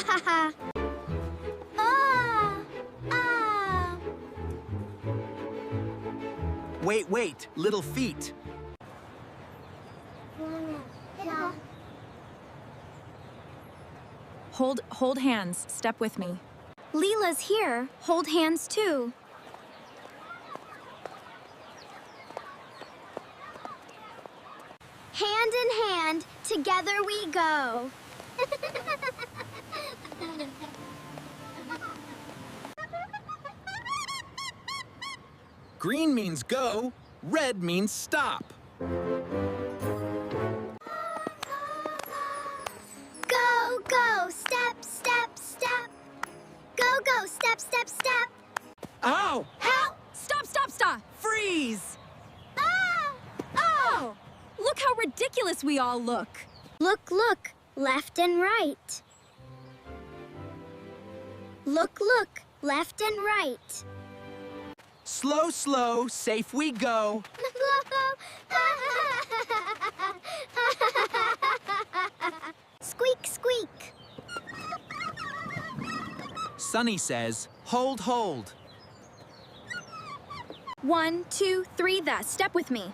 ha ha. Wait, little feet. Hold hands. Step with me. Lila's here. Hold hands too. Hand in hand, together we go. Green means go, red means stop. Go, go, step, step, step. Go, go, step, step, step. Ow! Help! Stop! Freeze! Ah! Oh! Look how ridiculous we all look. Look, look, left and right. Look, look, left and right. Slow, slow, safe we go. Squeak, squeak. Sunny says, hold, hold. 1, 2, 3, the. Step with me.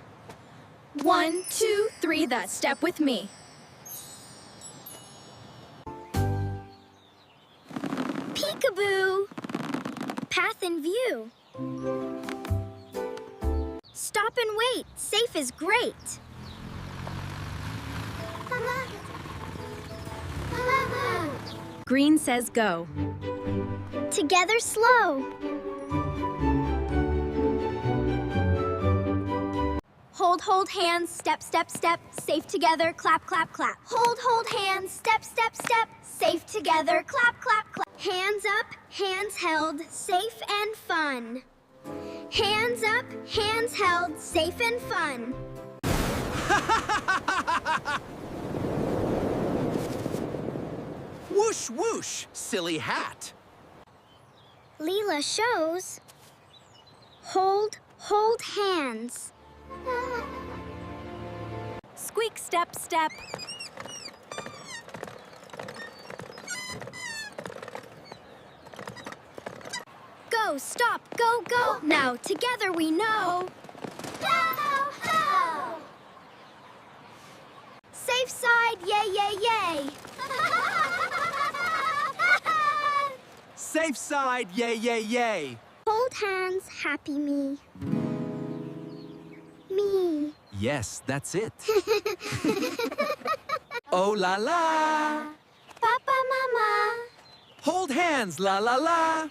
1, 2, 3, the. Step with me. Peekaboo. Path in view. Stop and wait. Safe is great. Green says go. Together slow. Hold hands, step, step, step, safe together, clap, clap, clap. Hold hands, step, step, step, safe together, clap, clap, clap. Hands up, hands held, safe and fun. Hands up, hands held, safe and fun. Whoosh, whoosh, silly hat. Lila shows. Hold hands. Squeak, step, step. Go, stop, go, go. Now together we know. Go! Safe side, yay, yay, yay. Safe side, yay, yay, yay. Hold hands, happy me. Me. Yes, that's it. Oh, la, la. Papa, mama. Hold hands, la, la, la.